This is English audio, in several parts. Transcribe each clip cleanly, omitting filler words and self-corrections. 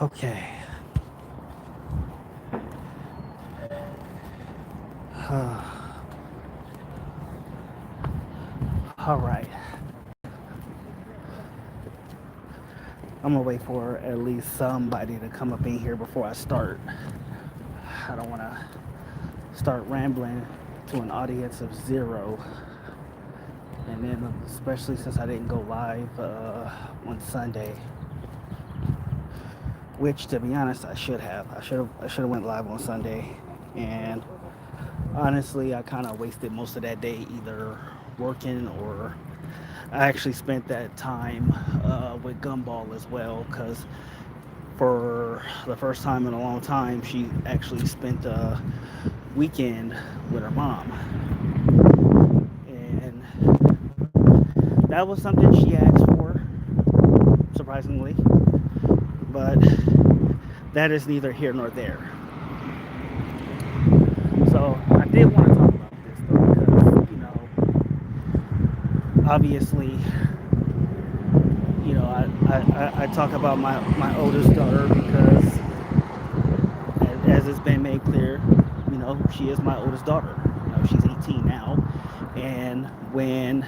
Okay. All right. I'm gonna wait for at least somebody to come up in here before I start. I don't want to start rambling to an audience of zero, and then especially since I didn't go live on Sunday, which to be honest I should have. I should have went live on Sunday, and honestly I kind of wasted most of that day either working or I actually spent that time with Gumball as well because for the first time in a long time, she actually spent a weekend with her mom. And that was something she asked for, surprisingly. But that is neither here nor there. So I did want to talk about this though, because, obviously, I talk about my oldest daughter because, as it's been made clear, she is my oldest daughter. She's 18 now. And when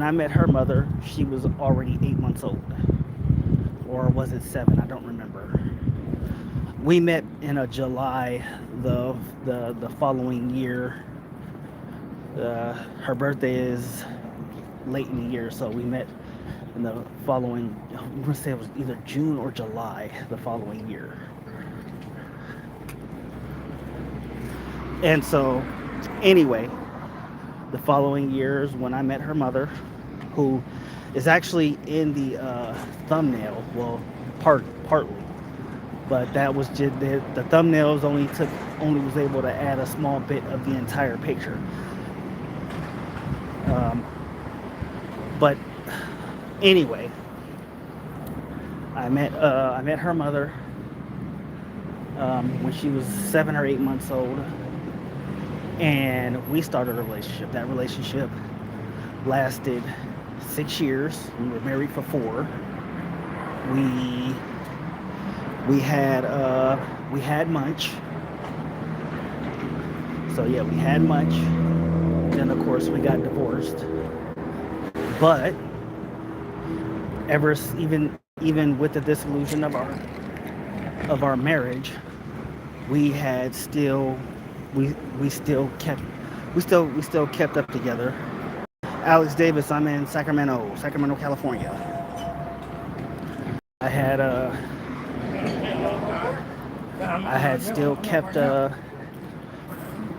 I met her mother, she was already 8 months old. Or was it seven? I don't remember. We met in a July the following year. Her birthday is late in the year, so we met in the following. I'm gonna say it was either June or July the following year. And so, anyway, the following years when I met her mother, who is actually in the thumbnail. Well, partly, but that was just the thumbnails only was able to add a small bit of the entire picture. Um, but anyway, I met her mother when she was 7 or 8 months old, and we started a relationship. That relationship lasted 6 years. We were married for four. We we had Munch. So yeah, we had Munch. Then of course we got divorced. But even with the dissolution of our marriage, we had still we still kept we still kept up together. Alex Davis, I'm in Sacramento, California. I had I had still kept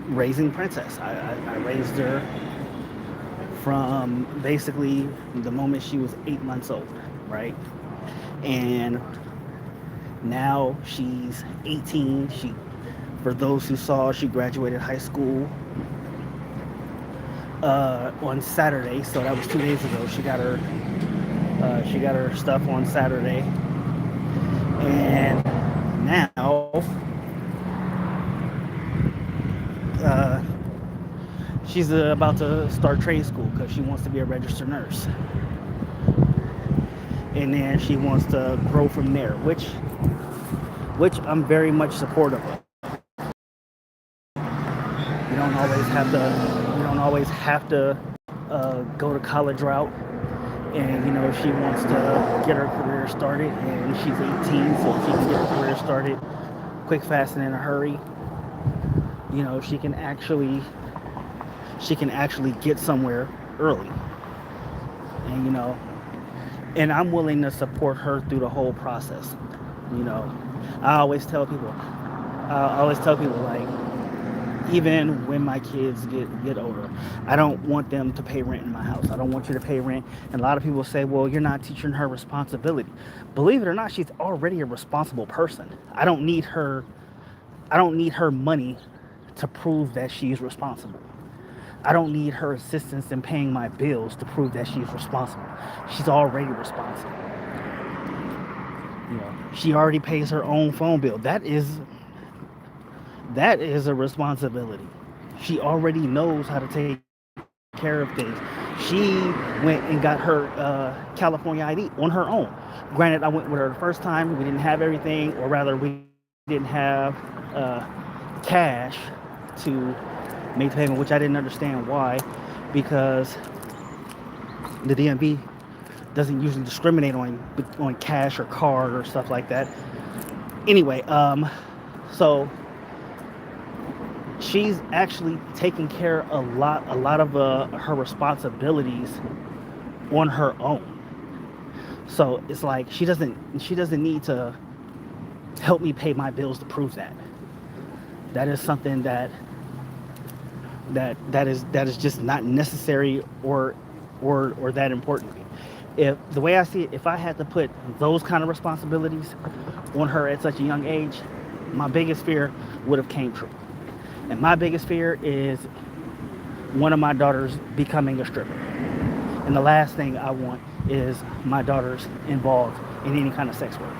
raising Princess. I raised her from basically the moment she was 8 months old, right? And now she's 18. For those who saw, she graduated high school on Saturday, so that was 2 days ago. She got her stuff on Saturday, and now uh, she's about to start trade school because she wants to be a registered nurse, and then she wants to grow from there, which I'm very much supportive of. You don't always have to go to college route, and if she wants to get her career started, and she's 18, so she can get her career started quick, fast, and in a hurry. She can actually get somewhere early, and I'm willing to support her through the whole process. You know, I always tell people, like, even when my kids get older, I don't want them to pay rent in my house. I don't want you to pay rent. And a lot of people say, well, you're not teaching her responsibility. Believe it or not, she's already a responsible person. I don't need her money to prove that she's responsible. I don't need her assistance in paying my bills to prove that she's responsible. She's already responsible. She already pays her own phone bill. That is a responsibility. She already knows how to take care of things. She already She went and got her California ID on her own. Granted, I went with her the first time. We didn't have everything, or rather, we didn't have cash to make the payment, which I didn't understand why, because the DMV doesn't usually discriminate on cash or card or stuff like that. Anyway, so she's actually taking care of a lot of her responsibilities on her own. So it's like she doesn't need to help me pay my bills to prove that. That is something that is just not necessary or that important to me. If the way I see it, if I had to put those kind of responsibilities on her at such a young age, my biggest fear would have came true. And my biggest fear is one of my daughters becoming a stripper. And the last thing I want is my daughters involved in any kind of sex work.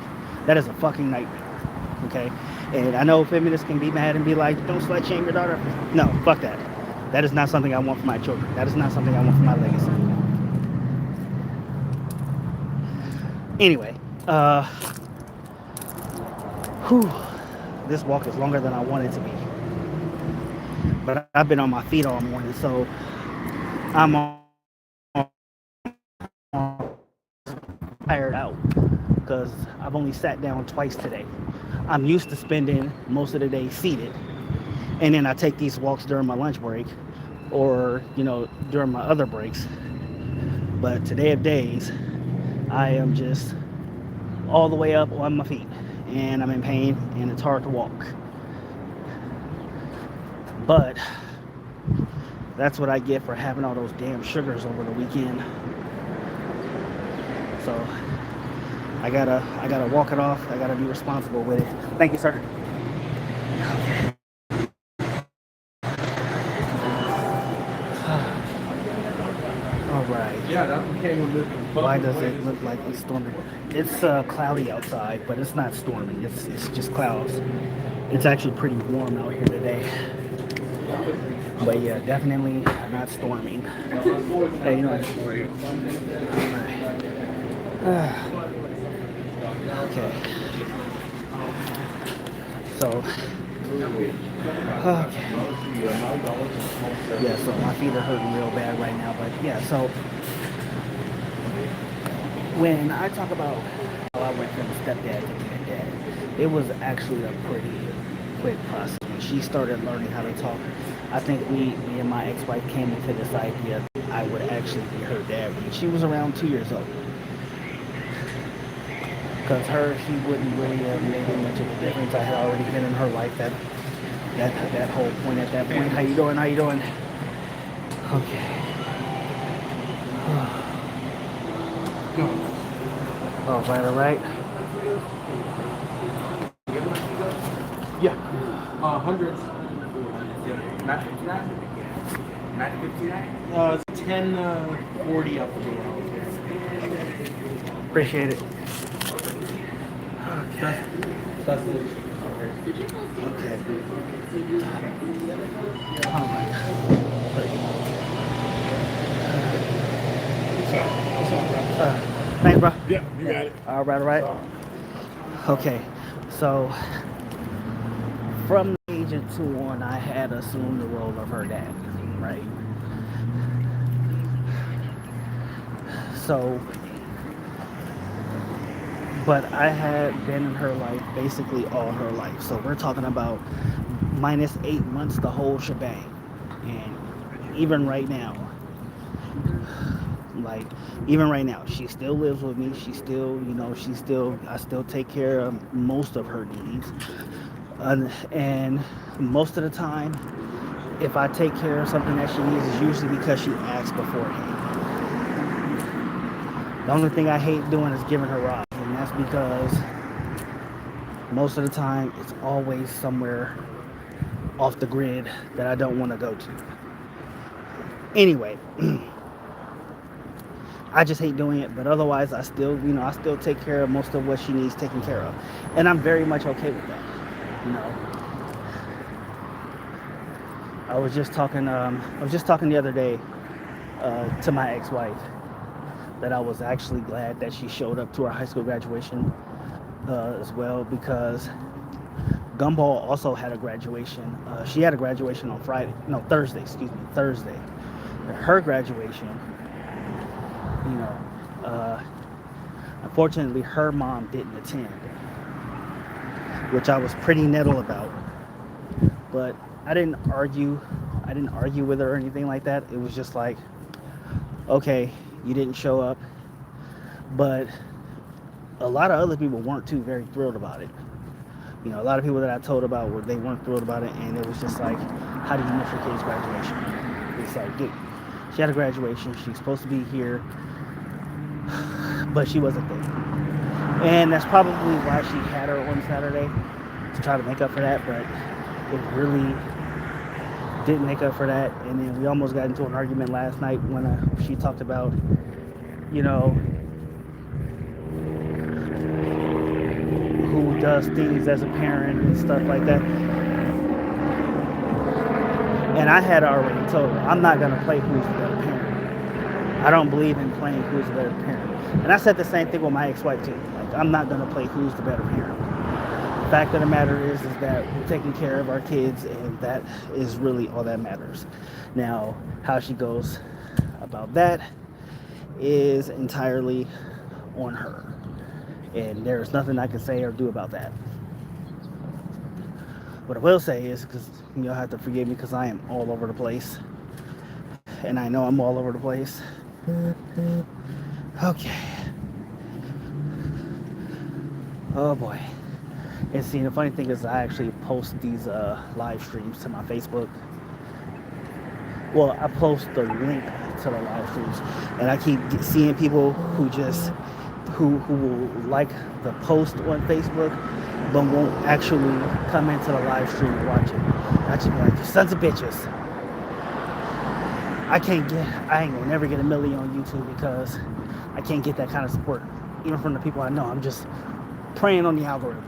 That is a fucking nightmare. Okay? And I know feminists can be mad and be like, don't slut shame your daughter. No, fuck that. That is not something I want for my children. That is not something I want for my legacy. Anyway, this walk is longer than I want it to be. But I've been on my feet all morning, so I'm tired out because I've only sat down twice today. I'm used to spending most of the day seated, and then I take these walks during my lunch break or, during my other breaks. But today of days, I am just all the way up on my feet, and I'm in pain, and it's hard to walk. But that's what I get for having all those damn sugars over the weekend. So I gotta walk it off. I gotta be responsible with it. Thank you, sir. Okay. All right. Yeah, that came with this. Why does it look like it's storming? It's cloudy outside, but it's not storming. It's just clouds. It's actually pretty warm out here today. But yeah, definitely not storming. Hey, you know. Okay. So, okay. Yeah, so my feet are hurting real bad right now. But yeah, so when I talk about how I went from stepdad to being dad, it was actually a pretty quick process. When she started learning how to talk, I think me and my ex-wife came into this idea that I would actually be her dad when she was around 2 years old. Because she wouldn't really have made much of a difference. I had already been in her life that whole point at that point. How you doing? Okay. All right. Yeah. Hundreds. Not 59? Not 59? It's 1040 up the door. Appreciate it. Okay. That's it. Okay. Oh my God. Thanks, bro. Yeah, you got it. All right. Okay, so from the age of 2 on, I had assumed the role of her dad, right? So, but I had been in her life basically all her life. So we're talking about minus 8 months, the whole shebang. And even right now, she still lives with me. She still, I still take care of most of her needs. And most of the time, if I take care of something that she needs, it's usually because she asks beforehand. The only thing I hate doing is giving her rides, and that's because most of the time it's always somewhere off the grid that I don't want to go to. Anyway, I just hate doing it, but otherwise I still take care of most of what she needs taken care of. And I'm very much okay with that. I was just talking the other day to my ex-wife that I was actually glad that she showed up to our high school graduation as well, because Gumball also had a graduation. She had a graduation on Thursday, Thursday. Her graduation, you know, unfortunately, her mom didn't attend, which I was pretty nettled about. But I didn't argue with her or anything like that. It was just like, okay, you didn't show up. But a lot of other people weren't too very thrilled about it. You know, a lot of people that I told about they weren't thrilled about it, and it was just like, how do you miss your kid's graduation? It's like, dude, she had a graduation. She's supposed to be here, but she wasn't there. And that's probably why she had her on Saturday, to try to make up for that, but it really didn't make up for that. And then we almost got into an argument last night when she talked about, you know, who does things as a parent and stuff like that. And I had already told her, I'm not going to play who's the better parent. I don't believe in playing who's the better parent. And I said the same thing with my ex-wife too. Like, I'm not going to play who's the better parent. The fact of the matter is that we're taking care of our kids, and that is really all that matters. Now, how she goes about that is entirely on her. And there's nothing I can say or do about that. What I will say is, because you'll have to forgive me because I am all over the place. And I know I'm all over the place. Okay. Oh boy. And see, the funny thing is I actually post these live streams to my Facebook. Well, I post the link to the live streams. And I keep seeing people who will like the post on Facebook, but won't actually come into the live stream and watch it. I just be like, you sons of bitches. I ain't gonna never get a million on YouTube because I can't get that kind of support, even from the people I know. I'm just praying on the algorithm.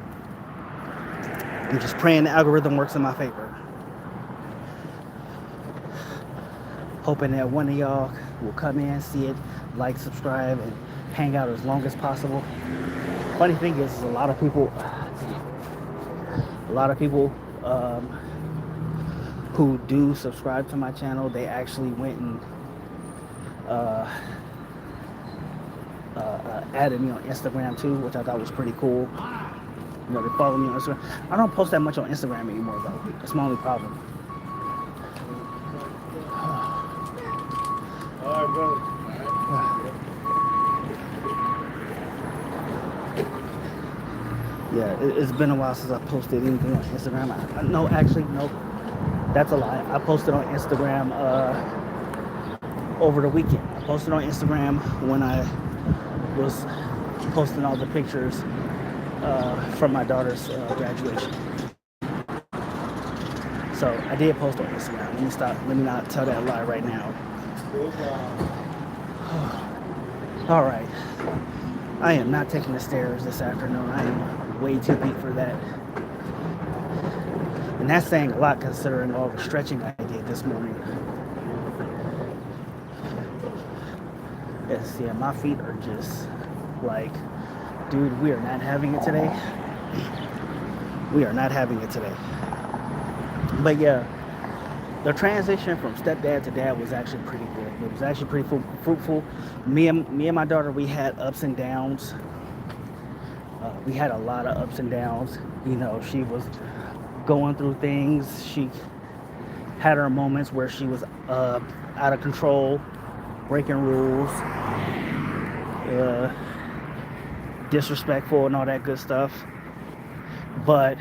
I'm just praying the algorithm works in my favor. Hoping that one of y'all will come in, see it, like, subscribe, and hang out as long as possible. Funny thing is, a lot of people who do subscribe to my channel, they actually went and added me on Instagram too, which I thought was pretty cool. You know, they follow me on Instagram. I don't post that much on Instagram anymore though. That's my only problem. All right, brother. Yeah, it's been a while since I posted anything on Instagram. No, that's a lie. I posted on Instagram over the weekend. I posted on Instagram when I was posting all the pictures from my daughter's graduation. So I did post on Instagram. Let me not tell that lie right now. All right. I am not taking the stairs this afternoon. I am way too beat for that. And that's saying a lot considering all the stretching I did this morning. Yes, yeah, my feet are just like, dude, we are not having it today. We are not having it today. But yeah, the transition from stepdad to dad was actually pretty good. It was actually pretty fruitful. Me and my daughter, we had ups and downs. We had a lot of ups and downs. You know, she was going through things. She had her moments where she was out of control, breaking rules, disrespectful and all that good stuff. But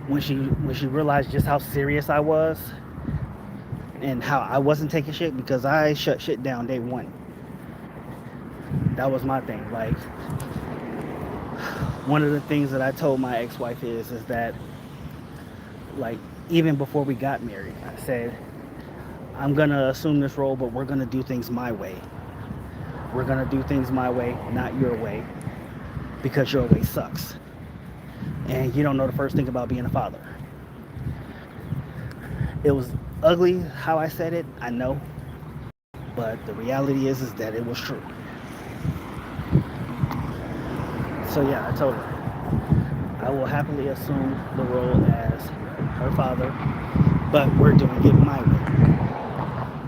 when she realized just how serious I was and how I wasn't taking shit, because I shut shit down day one. That was my thing. Like, one of the things that I told my ex-wife is that, like, even before we got married, I said, I'm gonna assume this role, but we're gonna do things my way. We're gonna do things my way, not your way, because your way sucks. And you don't know the first thing about being a father. It was ugly how I said it, I know. But the reality is that it was true. So yeah, I told her I will happily assume the role as her father, but we're doing it my way.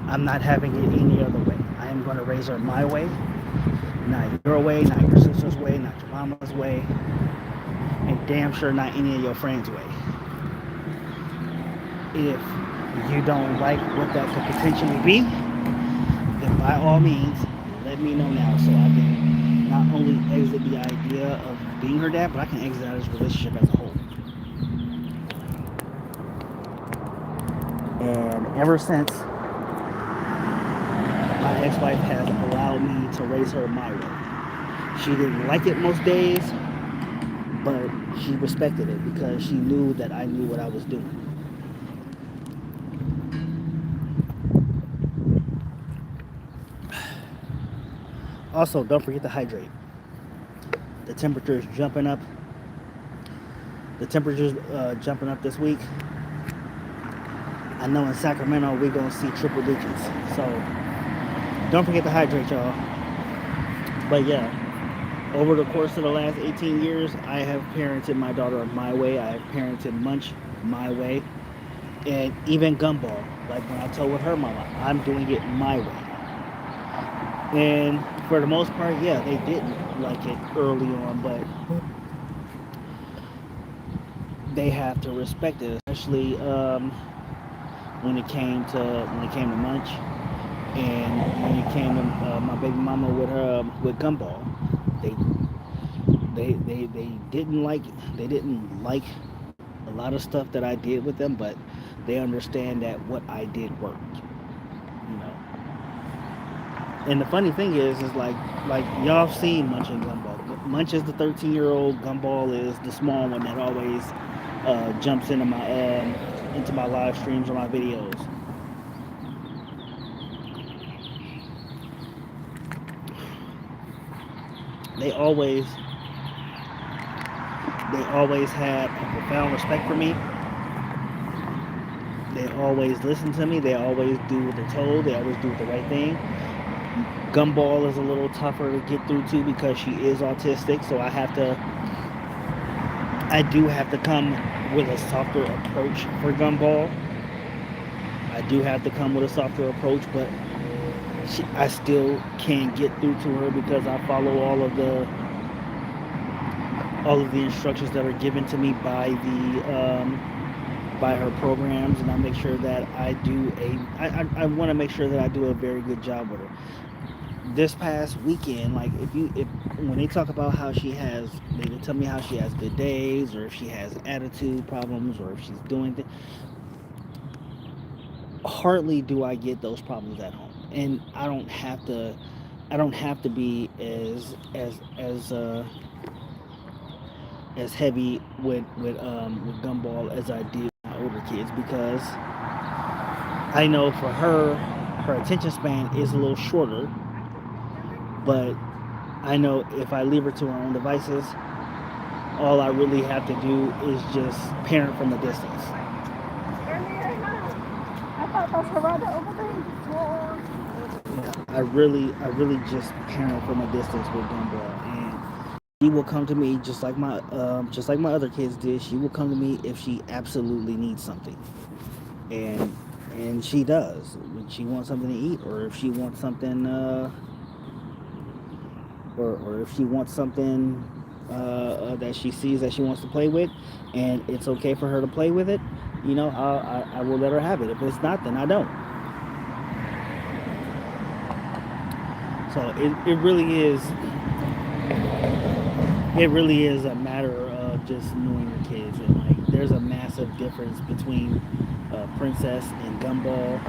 I'm not having it any other way. I am going to raise her my way, not your way, not your sister's way, not your mama's way, and damn sure not any of your friends' way. If you don't like what that could potentially be, then by all means, let me know now so I can not only exit the idea of being her dad, but I can exit out this relationship as a whole. And ever since, my ex-wife has allowed me to raise her my way. She didn't like it most days, but she respected it because she knew that I knew what I was doing. Also, don't forget to hydrate. The temperature is jumping up. The temperature's jumping up this week. I know in Sacramento we're gonna see triple digits. So don't forget to hydrate, y'all. But yeah, over the course of the last 18 years, I have parented my daughter my way. I have parented Munch my way, and even Gumball. Like when I told her mama, I'm doing it my way. And for the most part, yeah, they didn't like it early on, but they have to respect it, especially when it came to Munch, and when it came to my baby mama with Gumball. They they didn't like a lot of stuff that I did with them, but they understand that what I did worked, you know. And the funny thing is like y'all have seen Munch and Gumball. Munch is the 13-year-old. Gumball is the small one that always jumps into my live streams or my videos. They always had a profound respect for me. They always listen to me. They always do what they're told. They always do the right thing. Gumball is a little tougher to get through to because she is autistic, so I do have to come with a softer approach for Gumball. I do have to come with a softer approach, but I still can't get through to her because I follow all of the instructions that are given to me by her programs, and I make sure that I want to make sure that I do a very good job with her. This past weekend, like if when they talk about how they tell me how she has good days, or if she has attitude problems, or if she's doing things. Hardly do I get those problems at home, and I don't have to be as heavy with Gumball as I did with my older kids, because I know for her attention span is a little shorter, but I know if I leave her to her own devices, all I really have to do is just parent from a distance. I really just parent from a distance with Gumball, and she will come to me just like my other kids did. She will come to me if she absolutely needs something, and she does. When she wants something to eat, or if she wants something, or if she wants something that she sees that she wants to play with, and it's okay for her to play with it, you know, I will let her have it. If it's not, then I don't. So it really is a matter of just knowing your kids, and like there's a massive difference between Princess and Gumball,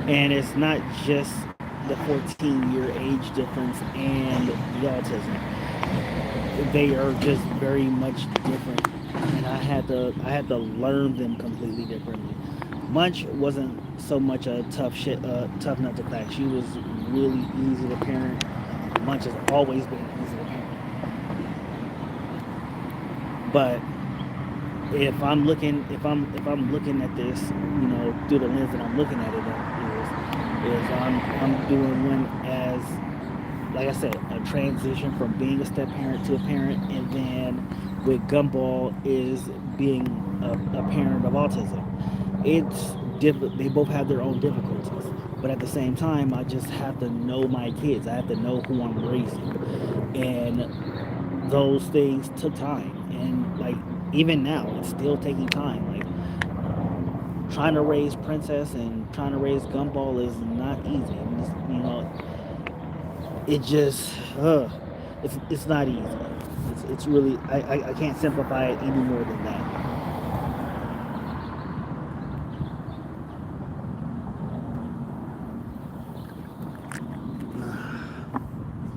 and it's not just the 14-year age difference and the autism. They are just very much different, and I had to learn them completely differently. Munch wasn't so much a tough nut to crack. She was really easy to parent. Munch has always been easy to parent. But if I'm looking at this, you know, through the lens that I'm looking at it, is I'm doing one as, like I said, a transition from being a step parent to a parent, and then with Gumball is being a parent of autism. It's they both have their own difficulties, but at the same time, I just have to know my kids. I have to know who I'm raising, and those things took time. And like even now, it's still taking time. Like trying to raise Princess and trying to raise Gumball is not easy. And you know, it just it's not easy. It's really I can't simplify it any more than that.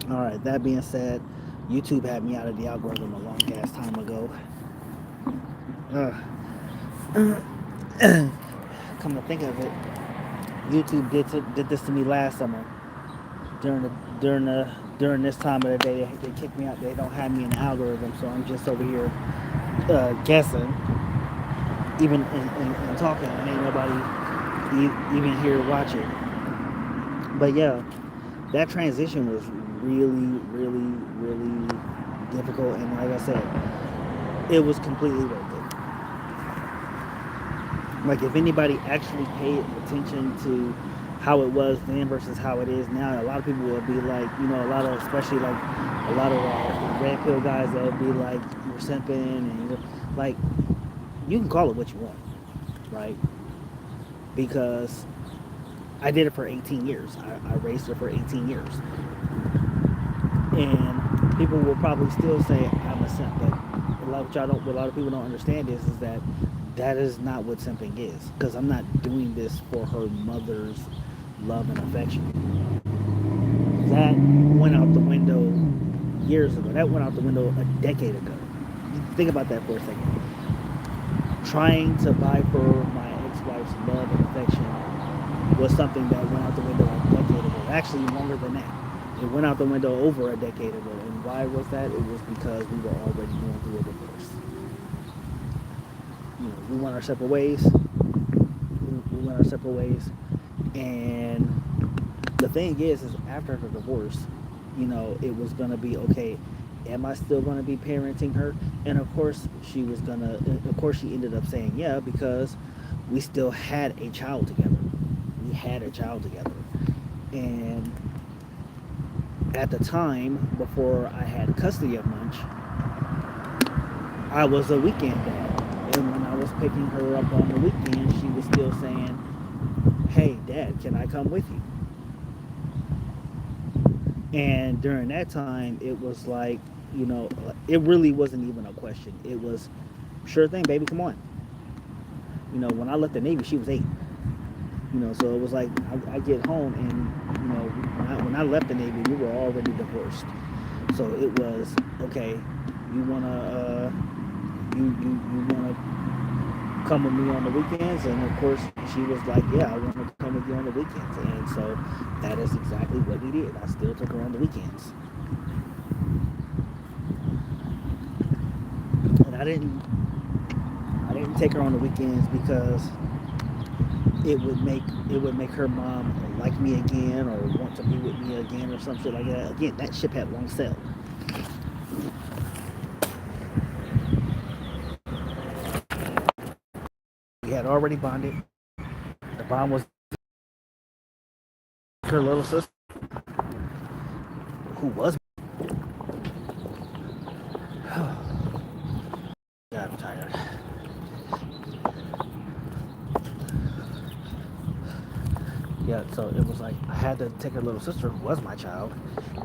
All right. That being said, YouTube had me out of the algorithm a long ass time ago. Uh, come to think of it, YouTube did this to me last summer during the during the during this time of the day. They kicked me out. They don't have me in the algorithm, so I'm just over here guessing, even and talking, and ain't nobody even here watching. But yeah, that transition was really difficult, and like I said, it was completely worth it. Like if anybody actually paid attention to how it was then versus how it is now, a lot of people will be like, you know, a lot of, especially like a lot of red pill guys, they'll be like, you're simping, and you're like, you can call it what you want, right? Because I did it for 18 years. I raced her for 18 years. And people will probably still say I'm a simp, but what a lot of people don't understand is that that is not what simping is. Because I'm not doing this for her mother's love and affection. That went out the window years ago. That went out the window a decade ago. Think about that for a second. Trying to buy for my ex-wife's love and affection was something that went out the window a decade ago. Actually, longer than that. It went out the window over a decade ago. And why was that? It was because we were already going through a divorce. You know, we went our separate ways. We went our separate ways. And the thing is after the divorce, you know, it was going to be, okay, am I still going to be parenting her? And of course she ended up saying yeah, because we still had a child together. We had a child together. And at the time, before I had custody of Munch, I was a weekend dad. And when I was picking her up on the weekend, she was still saying, hey, Dad, can I come with you? And during that time, it was like, you know, it really wasn't even a question. It was, sure thing, baby, come on. You know, when I left the Navy, she was 8. You know, so it was like I get home, and you know, when I left the Navy, we were already divorced. So it was, okay, you wanna you wanna come with me on the weekends? And of course she was like, yeah, I want to come with you on the weekends. And so that is exactly what we did. I still took her on the weekends. And I didn't take her on the weekends because it would make her mom like me again or want to be with me again or some shit like that. Again, that ship had long sailed. We had already bonded. The bond was her little sister, who was. God, I'm tired. Yeah, so it was like I had to take her little sister, who was my child,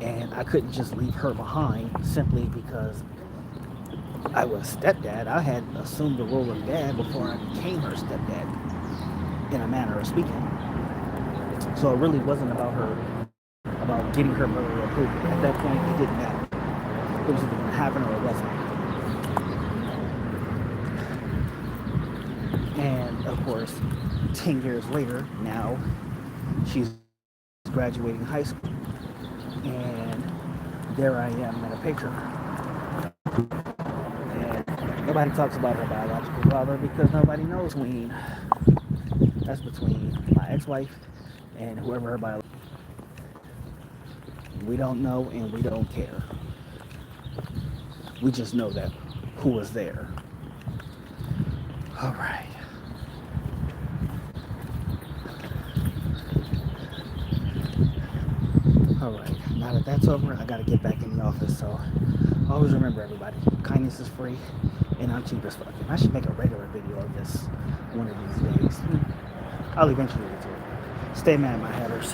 and I couldn't just leave her behind simply because I was stepdad. I had assumed the role of dad before I became her stepdad, in a manner of speaking. So it really wasn't about getting her mother approval. At that point, it didn't matter. It was either going to happen or it wasn't. And of course, 10 years later, now she's graduating high school, and there I am in a picture. And nobody talks about her biological father because nobody knows Ween. That's between my ex-wife and whoever her biological, we don't know and we don't care. We just know that who was there. All right. All right. Now that that's over, I gotta get back in the office. So always remember, everybody, kindness is free, and I'm cheap as fuck. And I should make a regular video of this one of these days. I'll eventually get to it. Stay mad, my hatters.